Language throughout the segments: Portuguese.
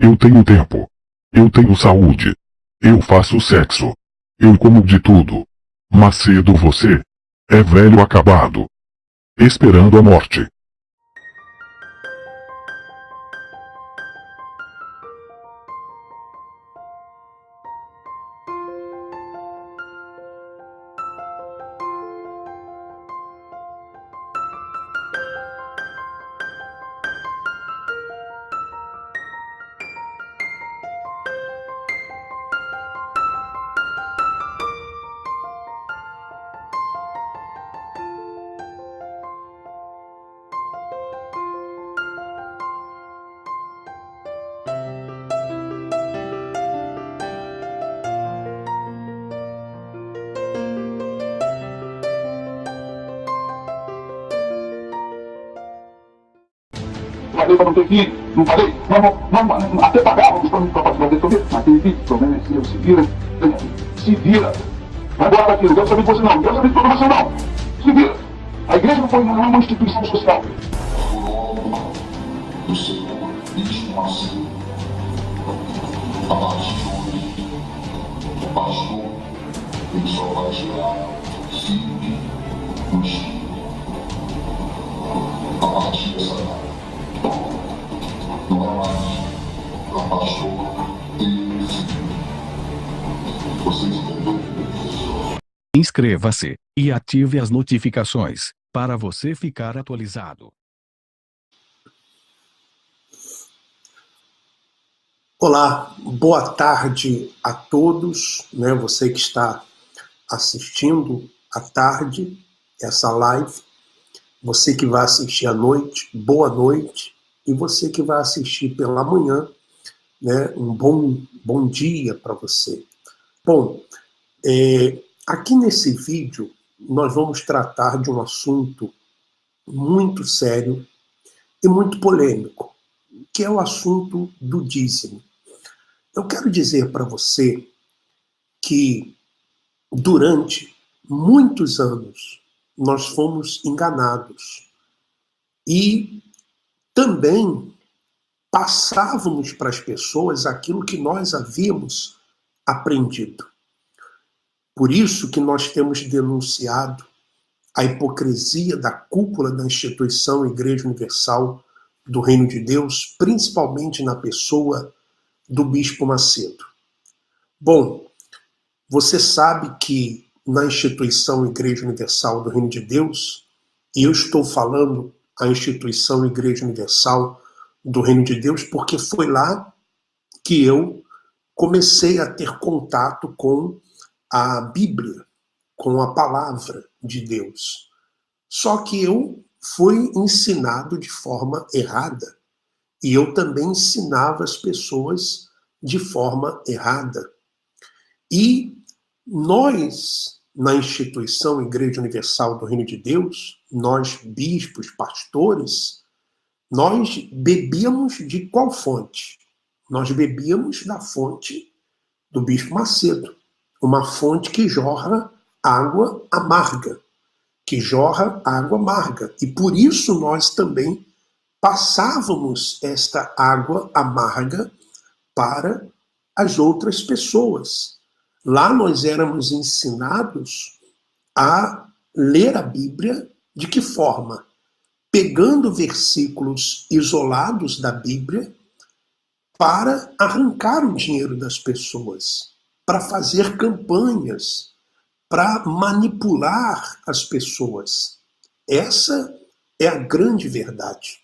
Eu tenho tempo. Eu tenho saúde. Eu faço sexo. Eu como de tudo. Mas cedo você é velho acabado, esperando a morte. Falei para não ter filho, não falei, não, até pagávamos para fazer tudo, mas tem filho, o problema é seu, se vira, vai embora daquilo, Deus sabe de você não, Deus sabe de tudo você não, se vira. A igreja não foi uma instituição social. Do Senhor, Bispo Macedo, a partir de hoje, o pastor, ele só vai gerar filho no Espírito. A partir dessa data, não é mais a pastor e filho. Vocês entenderam? Inscreva-se e ative as notificações para você ficar atualizado. Olá, boa tarde a todos, né? Você que está assistindo à tarde essa live, você que vai assistir à noite, boa noite, e você que vai assistir pela manhã, né? Um bom dia para você. Bom, aqui nesse vídeo nós vamos tratar de um assunto muito sério e muito polêmico, que é o assunto do dízimo. Eu quero dizer para você que durante muitos anos nós fomos enganados e também passávamos para as pessoas aquilo que nós havíamos aprendido. Por isso que nós temos denunciado a hipocrisia da cúpula da instituição Igreja Universal do Reino de Deus, principalmente na pessoa do Bispo Macedo. Bom, você sabe que na instituição Igreja Universal do Reino de Deus, e eu estou falando a instituição Igreja Universal do Reino de Deus porque foi lá que eu comecei a ter contato com a Bíblia, com a palavra de Deus. Só que eu fui ensinado de forma errada. E eu também ensinava as pessoas de forma errada. E nós, na instituição Igreja Universal do Reino de Deus, nós bispos, pastores, nós bebíamos de qual fonte? Nós bebíamos da fonte do Bispo Macedo, uma fonte que jorra água amarga, e por isso nós também passávamos esta água amarga para as outras pessoas. Lá nós éramos ensinados a ler a Bíblia de que forma? Pegando versículos isolados da Bíblia para arrancar o dinheiro das pessoas, para fazer campanhas, para manipular as pessoas. Essa é a grande verdade.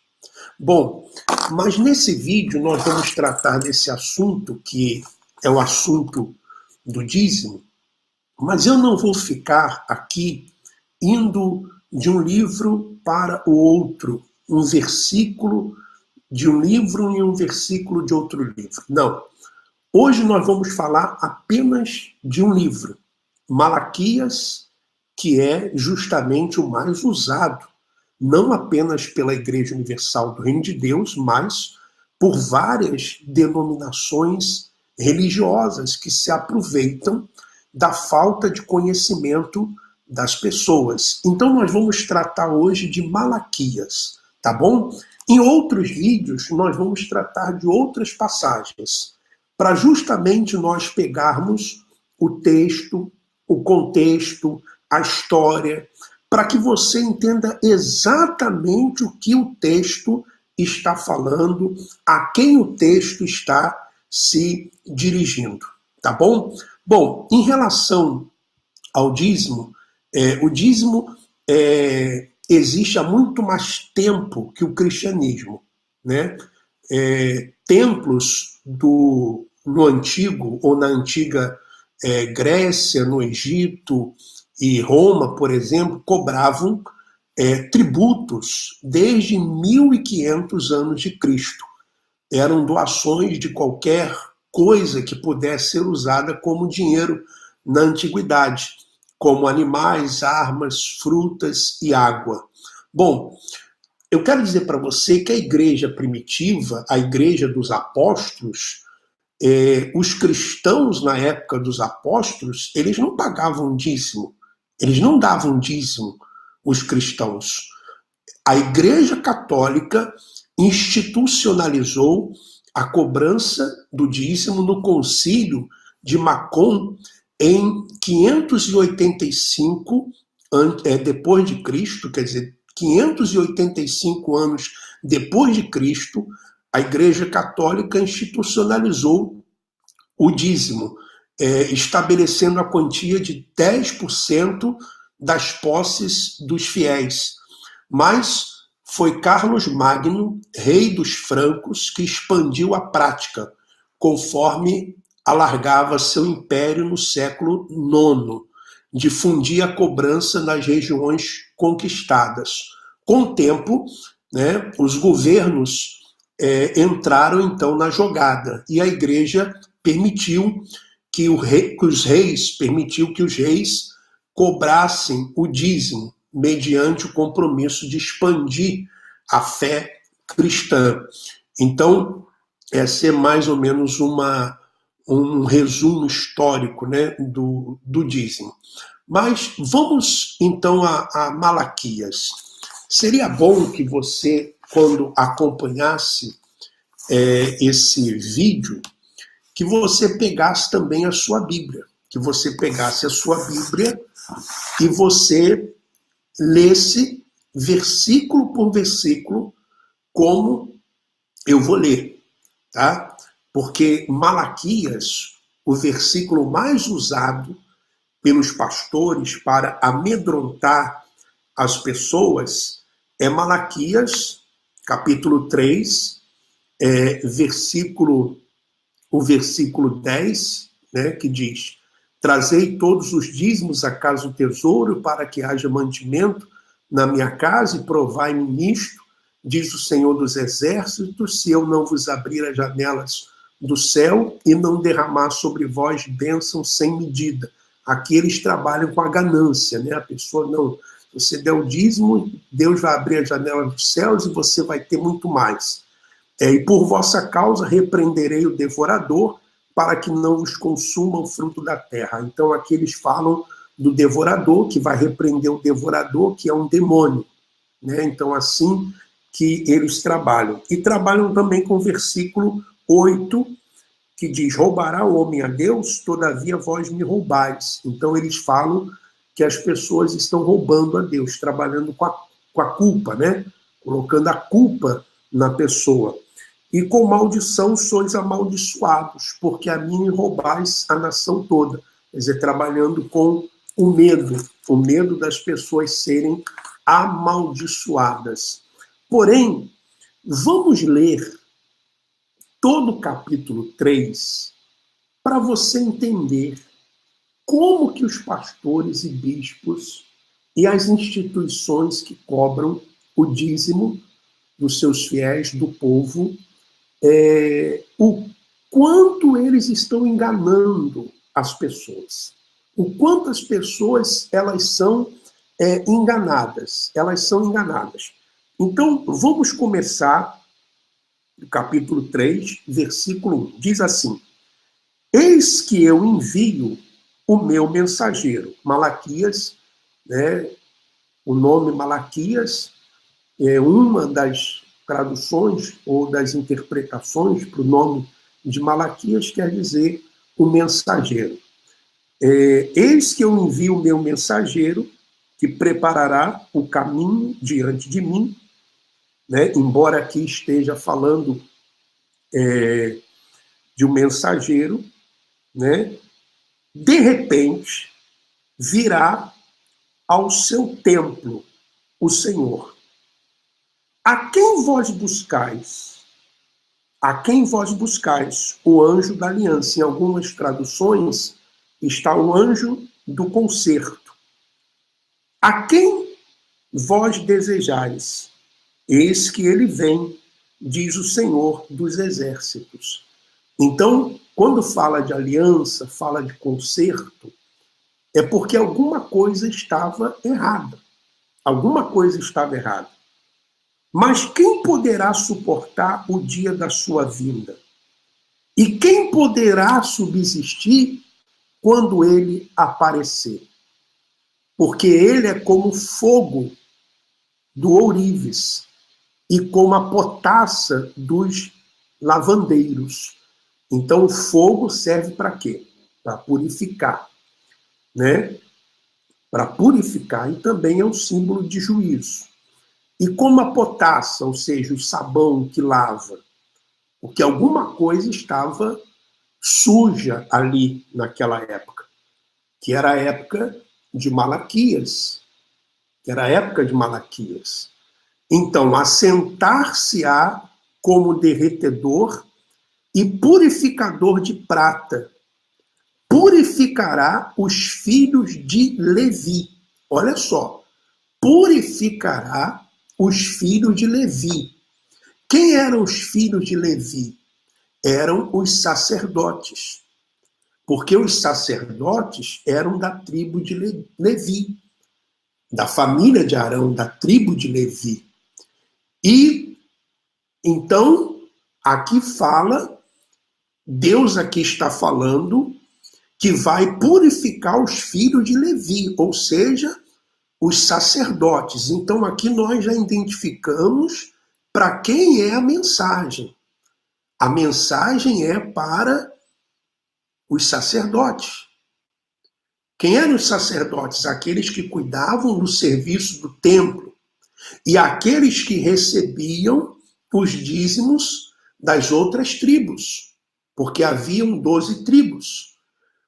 Bom, mas nesse vídeo nós vamos tratar desse assunto, que é o assunto do dízimo, mas eu não vou ficar aqui indo de um livro para o outro, um versículo de um livro e um versículo de outro livro. Não. Hoje nós vamos falar apenas de um livro, Malaquias, que é justamente o mais usado, não apenas pela Igreja Universal do Reino de Deus, mas por várias denominações religiosas que se aproveitam da falta de conhecimento das pessoas. Então nós vamos tratar hoje de Malaquias, tá bom? Em outros vídeos, nós vamos tratar de outras passagens, para justamente nós pegarmos o texto, o contexto, a história, para que você entenda exatamente o que o texto está falando, a quem o texto está se dirigindo, tá bom? Bom, em relação ao dízimo, o dízimo existe há muito mais tempo que o cristianismo, né? Templos no antigo ou na antiga Grécia, no Egito e Roma, por exemplo, cobravam tributos desde 1500 anos de Cristo. Eram doações de qualquer coisa que pudesse ser usada como dinheiro na antiguidade, como animais, armas, frutas e água. Bom, eu quero dizer para você que a igreja primitiva, a igreja dos apóstolos, os cristãos na época dos apóstolos, eles não pagavam dízimo, eles não davam dízimo, os cristãos. A Igreja Católica institucionalizou a cobrança do dízimo no Concílio de Macon em 585 depois de Cristo, quer dizer, 585 anos depois de Cristo, a Igreja Católica institucionalizou o dízimo, estabelecendo a quantia de 10% das posses dos fiéis. Mas foi Carlos Magno, rei dos francos, que expandiu a prática, conforme alargava seu império no século IX, difundia a cobrança nas regiões conquistadas. Com o tempo, né, os governos entraram então na jogada, e a igreja permitiu que os reis cobrassem o dízimo, mediante o compromisso de expandir a fé cristã. Então, esse é mais ou menos um resumo histórico, né, do dízimo. Mas vamos então a Malaquias. Seria bom que você, quando acompanhasse esse vídeo, que você pegasse também a sua Bíblia, que você pegasse a sua Bíblia e você lesse versículo por versículo, como eu vou ler, tá? Porque Malaquias, o versículo mais usado pelos pastores para amedrontar as pessoas, é Malaquias, capítulo 3, o versículo 10, né, que diz: trazei todos os dízimos à casa do tesouro, para que haja mantimento na minha casa, e provai-me nisto, diz o Senhor dos Exércitos, se eu não vos abrir as janelas do céu e não derramar sobre vós bênção sem medida. Aqui eles trabalham com a ganância, né? A pessoa não... Você der o dízimo, Deus vai abrir as janelas dos céus e você vai ter muito mais. E por vossa causa repreenderei o devorador, para que não vos consuma o fruto da terra. Então aqui eles falam do devorador, que vai repreender o devorador, que é um demônio, né? Então assim que eles trabalham. E trabalham também com o versículo 8, que diz: roubará o homem a Deus, todavia vós me roubais. Então eles falam que as pessoas estão roubando a Deus, trabalhando com a culpa, né? Colocando a culpa na pessoa. E com maldição sois amaldiçoados, porque a mim roubais a nação toda. Quer dizer, trabalhando com o medo das pessoas serem amaldiçoadas. Porém, vamos ler todo o capítulo 3 para você entender como que os pastores e bispos e as instituições que cobram o dízimo dos seus fiéis, do povo, o quanto eles estão enganando as pessoas, o quanto as pessoas elas são enganadas, Então, vamos começar no capítulo 3, versículo 1, diz assim: eis que eu envio o meu mensageiro. Malaquias, né, o nome Malaquias é uma das traduções ou das interpretações para o nome de Malaquias quer dizer o mensageiro. Eis que eu envio o meu mensageiro, que preparará o caminho diante de mim, né? Embora aqui esteja falando de um mensageiro, né? De repente virá ao seu templo o Senhor. A quem vós buscais? A quem vós buscais? O anjo da aliança. Em algumas traduções está o anjo do concerto. A quem vós desejais? Eis que ele vem, diz o Senhor dos exércitos. Então, quando fala de aliança, fala de concerto, é porque alguma coisa estava errada. Alguma coisa estava errada. Mas quem poderá suportar o dia da sua vinda? E quem poderá subsistir quando ele aparecer? Porque ele é como fogo do ourives e como a potassa dos lavandeiros. Então o fogo serve para quê? Para purificar, né? Para purificar, e também é um símbolo de juízo. E como a potassa, ou seja, o sabão que lava, porque alguma coisa estava suja ali naquela época, que era a época de Malaquias, Então, assentar-se-á como derretedor e purificador de prata. Purificará os filhos de Levi. Olha só, purificará os filhos de Levi. Quem eram os filhos de Levi? Eram os sacerdotes. Porque os sacerdotes eram da tribo de Levi, da família de Arão, da tribo de Levi. E, então, aqui fala, Deus aqui está falando que vai purificar os filhos de Levi, ou seja, os sacerdotes. Então, aqui nós já identificamos para quem é a mensagem. A mensagem é para os sacerdotes. Quem eram os sacerdotes? Aqueles que cuidavam do serviço do templo e aqueles que recebiam os dízimos das outras tribos, porque haviam 12 tribos.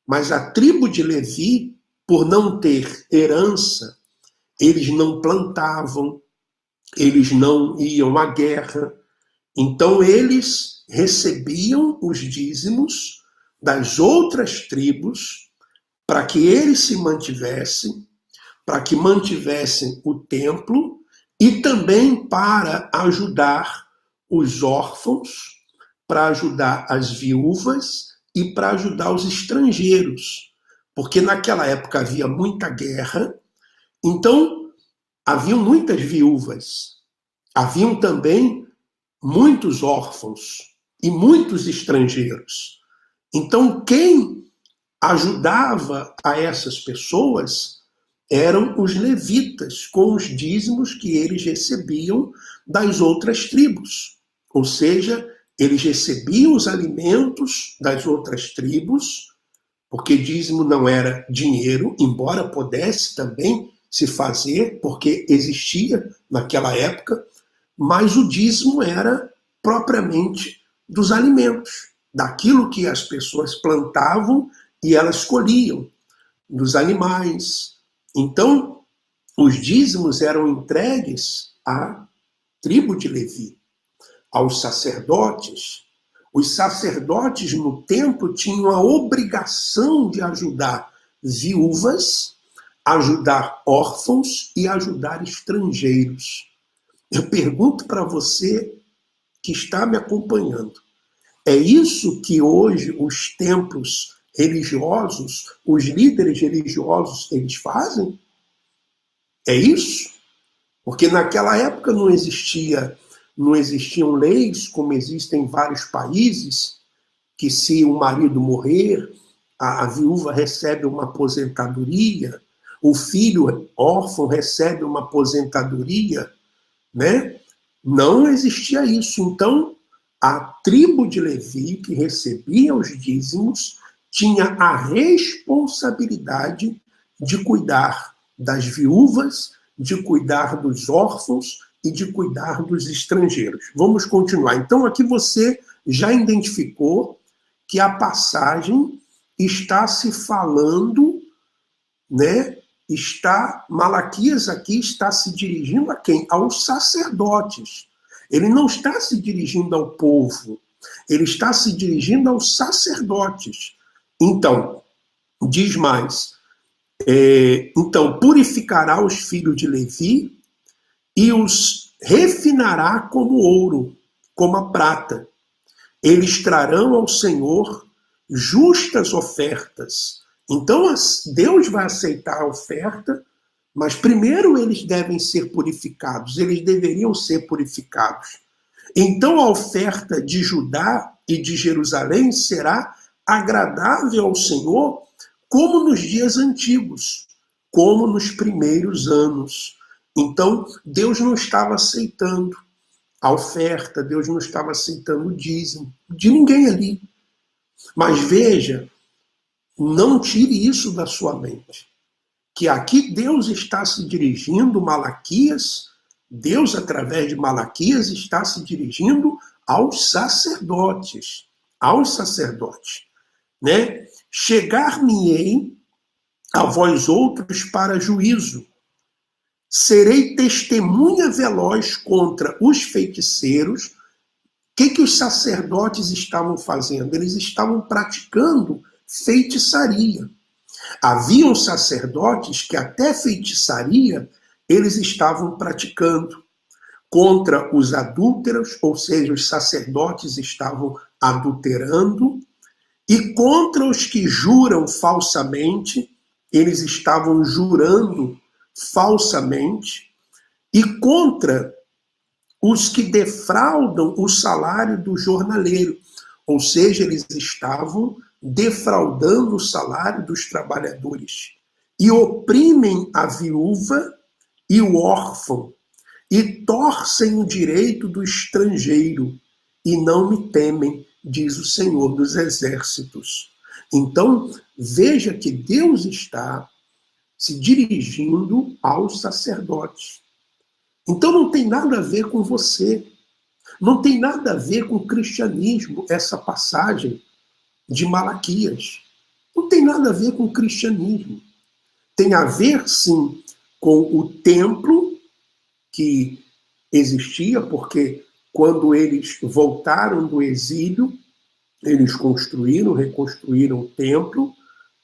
Mas a tribo de Levi, por não ter herança, eles não plantavam, eles não iam à guerra. Então eles recebiam os dízimos das outras tribos para que eles se mantivessem, para que mantivessem o templo e também para ajudar os órfãos, para ajudar as viúvas e para ajudar os estrangeiros. Porque naquela época havia muita guerra, então haviam muitas viúvas, haviam também muitos órfãos e muitos estrangeiros. Então, quem ajudava a essas pessoas eram os levitas, com os dízimos que eles recebiam das outras tribos. Ou seja, eles recebiam os alimentos das outras tribos, porque dízimo não era dinheiro, embora pudesse também se fazer, porque existia naquela época, mas o dízimo era propriamente dos alimentos, daquilo que as pessoas plantavam e elas colhiam, dos animais. Então, os dízimos eram entregues à tribo de Levi, aos sacerdotes. Os sacerdotes no templo tinham a obrigação de ajudar viúvas, ajudar órfãos e ajudar estrangeiros. Eu pergunto para você que está me acompanhando, é isso que hoje os templos religiosos, os líderes religiosos, eles fazem? É isso? Porque naquela época não existiam leis como existem em vários países, que se o marido morrer, a viúva recebe uma aposentadoria, o filho órfão recebe uma aposentadoria, né? Não existia isso. Então, a tribo de Levi, que recebia os dízimos, tinha a responsabilidade de cuidar das viúvas, de cuidar dos órfãos e de cuidar dos estrangeiros. Vamos continuar. Então, aqui você já identificou que a passagem está se falando, né? Malaquias aqui está se dirigindo a quem? Aos sacerdotes. Ele não está se dirigindo ao povo, ele está se dirigindo aos sacerdotes. Então, diz mais, então purificará os filhos de Levi e os refinará como ouro, como a prata. Eles trarão ao Senhor justas ofertas. Então, Deus vai aceitar a oferta, mas primeiro eles devem ser purificados, eles deveriam ser purificados. Então, a oferta de Judá e de Jerusalém será agradável ao Senhor, como nos dias antigos, como nos primeiros anos. Então, Deus não estava aceitando a oferta, Deus não estava aceitando o dízimo de ninguém ali. Mas veja, não tire isso da sua mente, que aqui Deus está se dirigindo, Malaquias, Deus através de Malaquias está se dirigindo aos sacerdotes, né? Chegar-me-ei a vós outros para juízo, serei testemunha veloz contra os feiticeiros. O que os sacerdotes estavam fazendo? Eles estavam praticando feitiçaria. Haviam sacerdotes que até feitiçaria eles estavam praticando contra os adúlteros, ou seja, os sacerdotes estavam adulterando, e contra os que juram falsamente, eles estavam jurando falsamente, e contra os que defraudam o salário do jornaleiro, ou seja, eles estavam defraudando o salário dos trabalhadores, e oprimem a viúva e o órfão, e torcem o direito do estrangeiro, e não me temem, diz o Senhor dos Exércitos. Então, veja que Deus está se dirigindo aos sacerdotes. Então não tem nada a ver com você, não tem nada a ver com o cristianismo, essa passagem de Malaquias. Não tem nada a ver com o cristianismo. Tem a ver, sim, com o templo que existia, porque quando eles voltaram do exílio, eles reconstruíram o templo,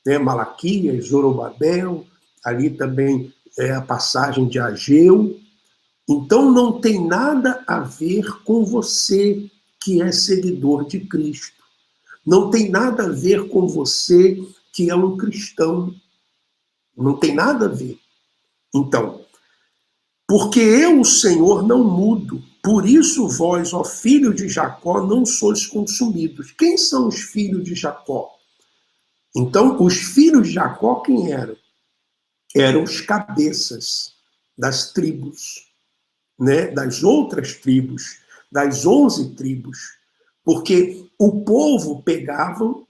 né? Malaquias, Zorobabel, ali também a passagem de Ageu. Então não tem nada a ver com você que é seguidor de Cristo. Não tem nada a ver com você que é um cristão. Não tem nada a ver. Então, porque eu, o Senhor, não mudo. Por isso vós, ó filho de Jacó, não sois consumidos. Quem são os filhos de Jacó? Então, os filhos de Jacó, quem eram? Eram os cabeças das tribos, né? Das outras tribos, das 11 tribos. Porque o povo pegava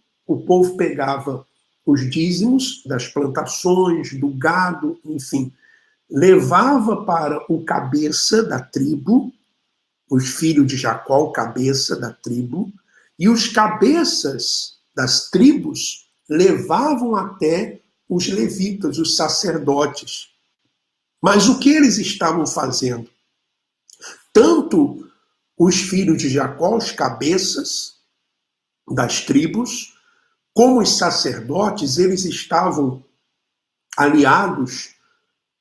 os dízimos das plantações, do gado, enfim, levava para o cabeça da tribo, os filhos de Jacó, o cabeça da tribo, e os cabeças das tribos levavam até os levitas, os sacerdotes. Mas o que eles estavam fazendo? Tanto os filhos de Jacó, os cabeças das tribos, como os sacerdotes, eles estavam aliados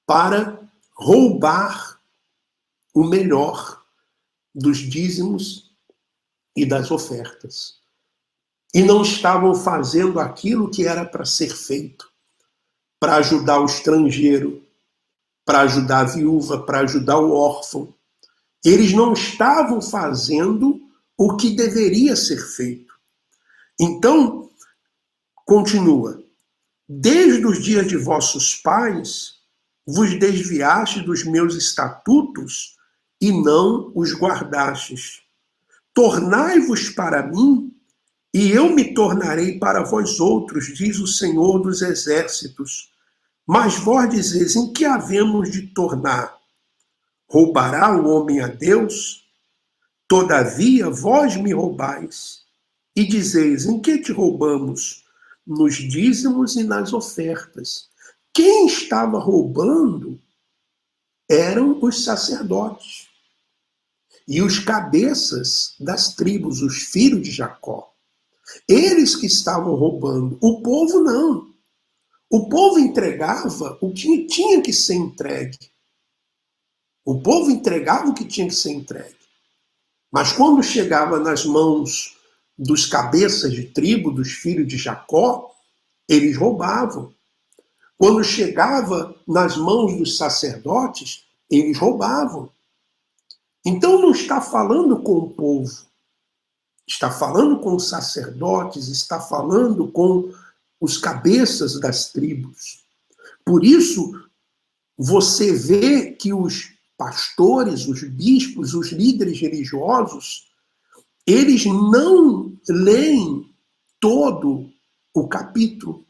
para roubar o melhor dos dízimos e das ofertas. E não estavam fazendo aquilo que era para ser feito, para ajudar o estrangeiro, para ajudar a viúva, para ajudar o órfão. Eles não estavam fazendo o que deveria ser feito. Então, continua. Desde os dias de vossos pais, vos desviaste dos meus estatutos e não os guardastes. Tornai-vos para mim, e eu me tornarei para vós outros, diz o Senhor dos Exércitos. Mas vós dizeis, em que havemos de tornar? Roubará o homem a Deus? Todavia vós me roubais. E dizeis, em que te roubamos? Nos dízimos e nas ofertas. Quem estava roubando eram os sacerdotes e os cabeças das tribos, os filhos de Jacó. Eles que estavam roubando, o povo não. O povo entregava o que tinha que ser entregue. O povo entregava o que tinha que ser entregue. Mas quando chegava nas mãos dos cabeças de tribo, dos filhos de Jacó, eles roubavam. Quando chegava nas mãos dos sacerdotes, eles roubavam. Então não está falando com o povo, está falando com os sacerdotes, está falando com os cabeças das tribos. Por isso, você vê que os pastores, os bispos, os líderes religiosos, eles não leem todo o capítulo.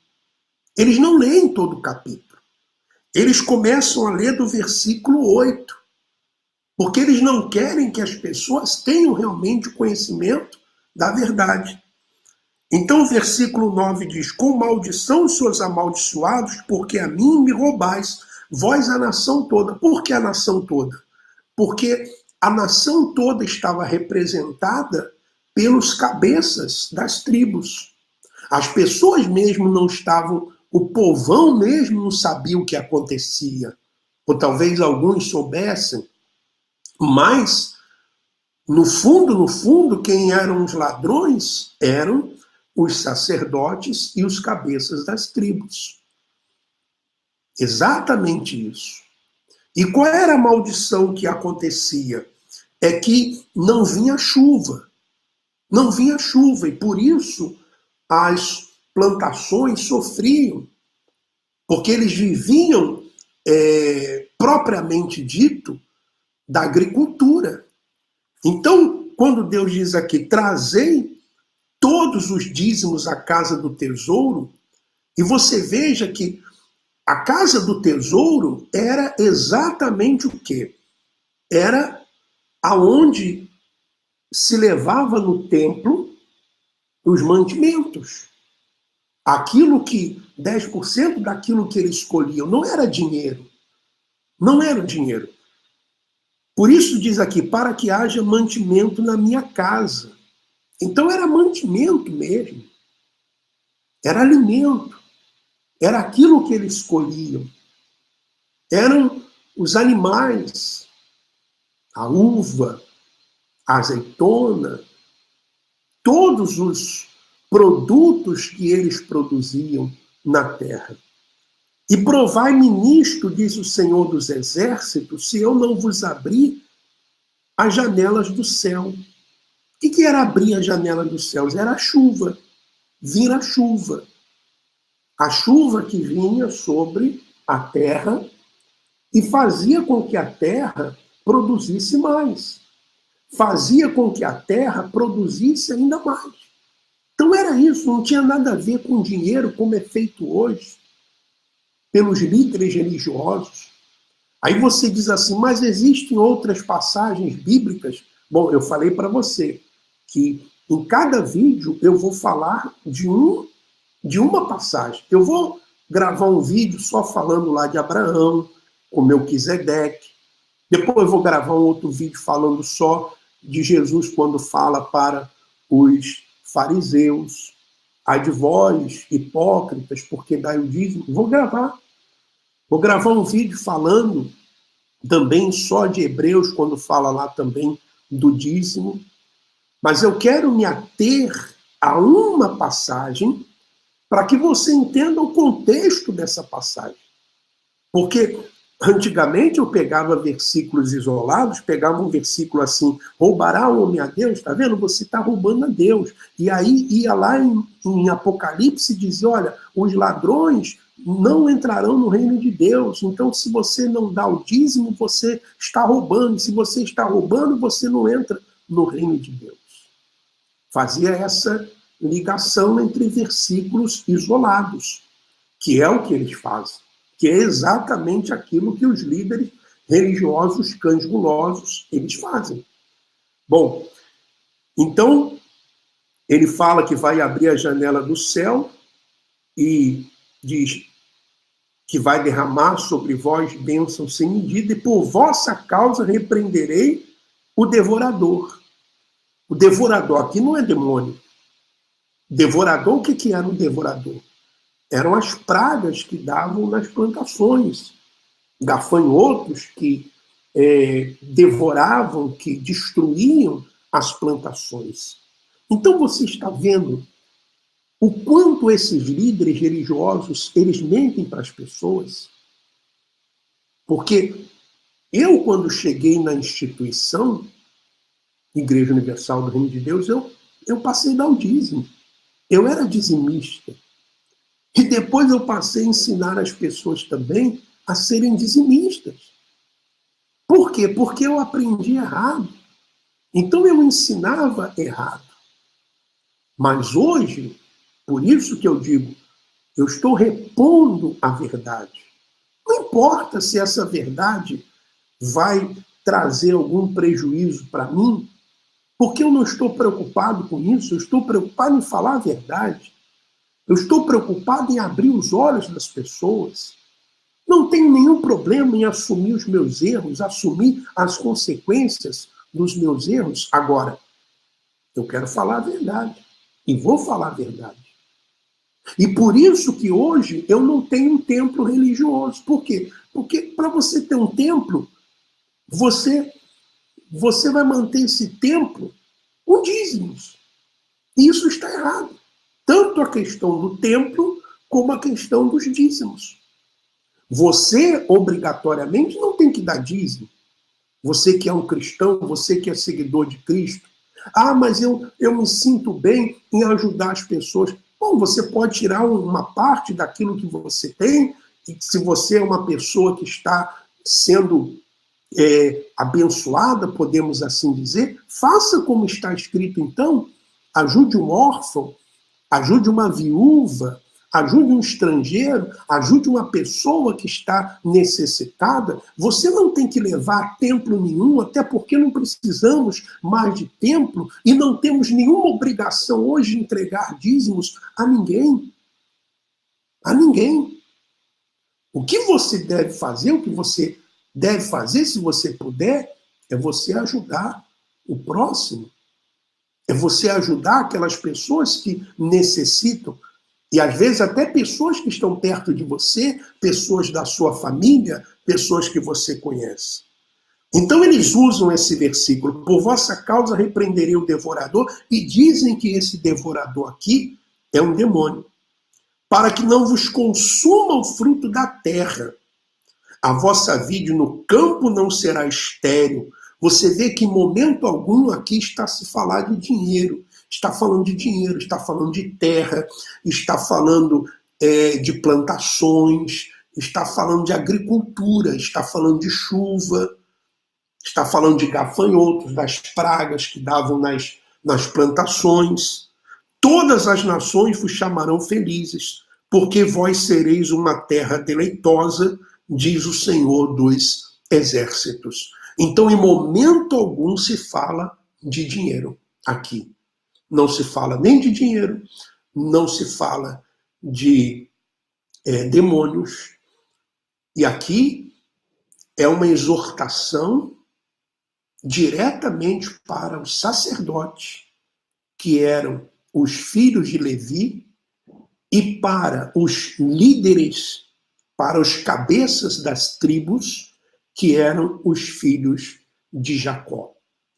Eles não leem todo o capítulo. Eles começam a ler do versículo 8, porque eles não querem que as pessoas tenham realmente o conhecimento da verdade. Então o versículo 9 diz, com maldição sois amaldiçoados, porque a mim me roubais, vós a nação toda. Por que a nação toda? Porque a nação toda estava representada pelos cabeças das tribos. As pessoas mesmo não estavam, o povão mesmo não sabia o que acontecia. Ou talvez alguns soubessem, mas no fundo, quem eram os ladrões eram os sacerdotes e os cabeças das tribos. Exatamente isso. E qual era a maldição que acontecia? É que não vinha chuva. Não vinha chuva, e por isso as plantações sofriam, porque eles viviam, propriamente dito, da agricultura. Então, quando Deus diz aqui, trazei todos os dízimos à casa do tesouro, e você veja que a casa do tesouro era exatamente o quê? Era aonde se levava no templo os mantimentos. Aquilo que, 10% daquilo que eles escolhiam, não era dinheiro. Não era o dinheiro. Por isso diz aqui, para que haja mantimento na minha casa. Então era mantimento mesmo. Era alimento. Era aquilo que eles escolhiam. Eram os animais, a uva, a azeitona, todos os produtos que eles produziam na terra. E provai-me nisto, diz o Senhor dos Exércitos, se eu não vos abrir as janelas do céu. O que era abrir as janelas dos céus? Era a chuva, vir a chuva. A chuva que vinha sobre a terra e fazia com que a terra produzisse mais. Fazia com que a terra produzisse ainda mais. Então era isso, não tinha nada a ver com dinheiro, como é feito hoje pelos líderes religiosos. Aí você diz assim, mas existem outras passagens bíblicas? Bom, eu falei para você que em cada vídeo eu vou falar de uma passagem. Eu vou gravar um vídeo só falando lá de Abraão, com Melquisedeque. Depois eu vou gravar um outro vídeo falando só de Jesus quando fala para os fariseus. Ai de vós, hipócritas, porque dai o dízimo. Vou gravar. Vou gravar um vídeo falando também só de Hebreus, quando fala lá também do dízimo. Mas eu quero me ater a uma passagem para que você entenda o contexto dessa passagem. Porque antigamente eu pegava versículos isolados, pegava um versículo assim, roubará o homem a Deus, está vendo? Você está roubando a Deus. E aí ia lá em Apocalipse e dizia, olha, os ladrões não entrarão no reino de Deus. Então, se você não dá o dízimo, você está roubando. Se você está roubando, você não entra no reino de Deus. Fazia essa ligação entre versículos isolados, que é o que eles fazem, que é exatamente aquilo que os líderes religiosos, cães gulosos, eles fazem. Bom, então, ele fala que vai abrir a janela do céu e diz que vai derramar sobre vós bênção sem medida, e por vossa causa repreenderei o devorador. O devorador aqui não é demônio. Devorador, o que era um devorador? Eram as pragas que davam nas plantações. Gafanhotos que devoravam, que destruíam as plantações. Então você está vendo o quanto esses líderes religiosos, eles mentem para as pessoas. Porque eu, quando cheguei na instituição, Igreja Universal do Reino de Deus, eu passei a dar o dízimo. Eu era dizimista. E depois eu passei a ensinar as pessoas também a serem dizimistas. Por quê? Porque eu aprendi errado. Então eu ensinava errado. Mas hoje, por isso que eu digo, eu estou repondo a verdade. Não importa se essa verdade vai trazer algum prejuízo para mim, porque eu não estou preocupado com isso, eu estou preocupado em falar a verdade. Eu estou preocupado em abrir os olhos das pessoas. Não tenho nenhum problema em assumir os meus erros, assumir as consequências dos meus erros. Agora, eu quero falar a verdade. E vou falar a verdade. E por isso que hoje eu não tenho um templo religioso. Por quê? Porque para você ter um templo, você vai manter esse templo com dízimos. E isso está errado. Tanto a questão do templo como a questão dos dízimos. Você, obrigatoriamente, não tem que dar dízimo. Você que é um cristão, você que é seguidor de Cristo. Ah, mas eu me sinto bem em ajudar as pessoas. Bom, você pode tirar uma parte daquilo que você tem, e se você é uma pessoa que está sendo abençoada, podemos assim dizer, faça como está escrito então, ajude um órfão, ajude uma viúva, ajude um estrangeiro, ajude uma pessoa que está necessitada. Você não tem que levar a templo nenhum, até porque não precisamos mais de templo e não temos nenhuma obrigação hoje de entregar dízimos a ninguém. A ninguém. O que você deve fazer, o que você deve fazer, se você puder, é você ajudar o próximo. É você ajudar aquelas pessoas que necessitam. E às vezes até pessoas que estão perto de você, pessoas da sua família, pessoas que você conhece. Então eles usam esse versículo, por vossa causa repreenderei o devorador, e dizem que esse devorador aqui é um demônio, para que não vos consuma o fruto da terra. A vossa vide no campo não será estéril. Você vê que em momento algum aqui está se falar de dinheiro. Está falando de dinheiro, está falando de terra, está falando de plantações, está falando de agricultura, está falando de chuva, está falando de gafanhotos, das pragas que davam nas plantações. Todas as nações vos chamarão felizes, porque vós sereis uma terra deleitosa, diz o Senhor dos Exércitos. Então, em momento algum se fala de dinheiro aqui. Não se fala nem de dinheiro, não se fala de demônios. E aqui é uma exortação diretamente para os sacerdotes, que eram os filhos de Levi, e para os líderes, para os cabeças das tribos, que eram os filhos de Jacó.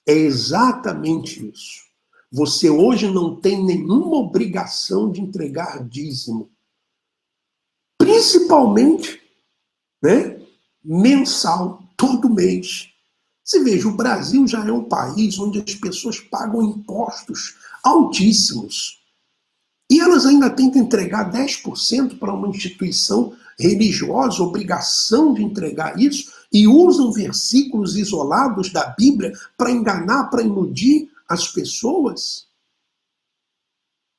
É exatamente isso. Você hoje não tem nenhuma obrigação de entregar dízimo. Principalmente, mensal, todo mês. Você veja, o Brasil já é um país onde as pessoas pagam impostos altíssimos. E elas ainda têm que entregar 10% para uma instituição religiosa, obrigação de entregar isso, e usam versículos isolados da Bíblia para enganar, para iludir as pessoas.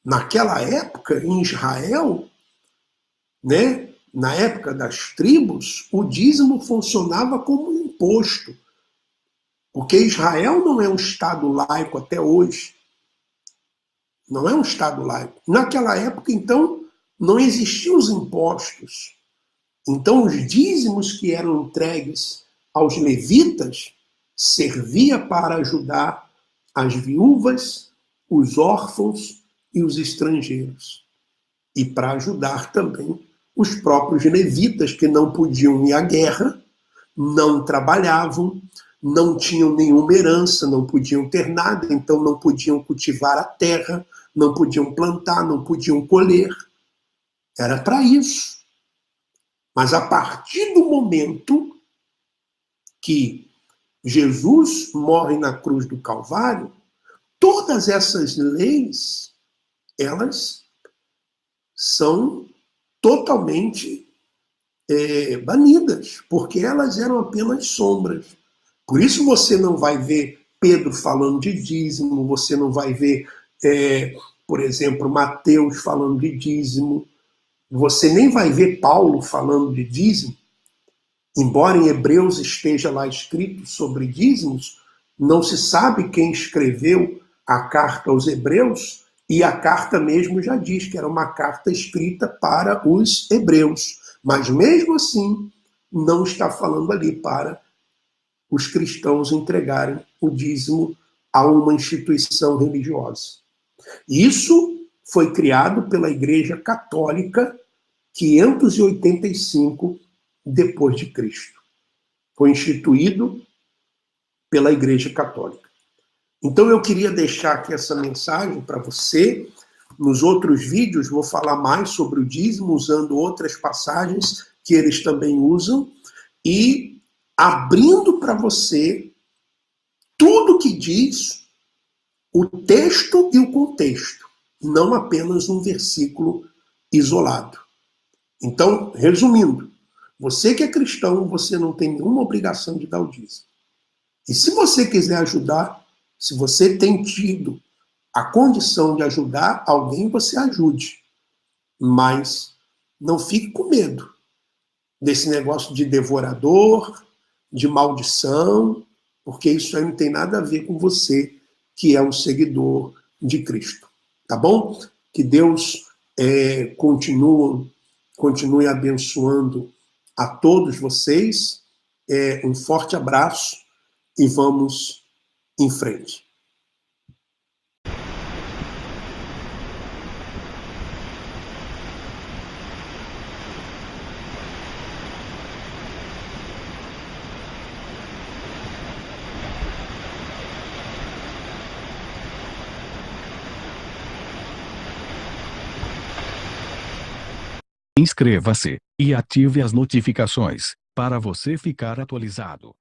Naquela época, em Israel, né, na época das tribos, o dízimo funcionava como um imposto. Porque Israel não é um Estado laico até hoje. Não é um Estado laico. Naquela época, então, não existiam os impostos. Então, os dízimos que eram entregues aos levitas servia para ajudar as viúvas, os órfãos e os estrangeiros. E para ajudar também os próprios levitas, que não podiam ir à guerra, não trabalhavam, não tinham nenhuma herança, não podiam ter nada, então não podiam cultivar a terra, não podiam plantar, não podiam colher. Era para isso. Mas a partir do momento que Jesus morre na cruz do Calvário, todas essas leis, elas são totalmente banidas, porque elas eram apenas sombras. Por isso você não vai ver Pedro falando de dízimo, você não vai ver, por exemplo, Mateus falando de dízimo, você nem vai ver Paulo falando de dízimo. Embora em Hebreus esteja lá escrito sobre dízimos, não se sabe quem escreveu a carta aos Hebreus, e a carta mesmo já diz que era uma carta escrita para os hebreus. Mas mesmo assim, não está falando ali para os cristãos entregarem o dízimo a uma instituição religiosa. Isso foi criado pela Igreja Católica 585 depois de Cristo. Foi instituído pela Igreja Católica. Então eu queria deixar aqui essa mensagem para você. Nos outros vídeos vou falar mais sobre o dízimo, usando outras passagens que eles também usam, e abrindo para você tudo que diz o texto e o contexto, não apenas um versículo isolado. Então, resumindo, você que é cristão, você não tem nenhuma obrigação de dar o dízimo. E se você quiser ajudar, se você tem tido a condição de ajudar alguém, você ajude. Mas não fique com medo desse negócio de devorador, de maldição, porque isso aí não tem nada a ver com você, que é um seguidor de Cristo. Tá bom? Que Deus continue abençoando a todos vocês. Um forte abraço e vamos em frente. Inscreva-se e ative as notificações para você ficar atualizado.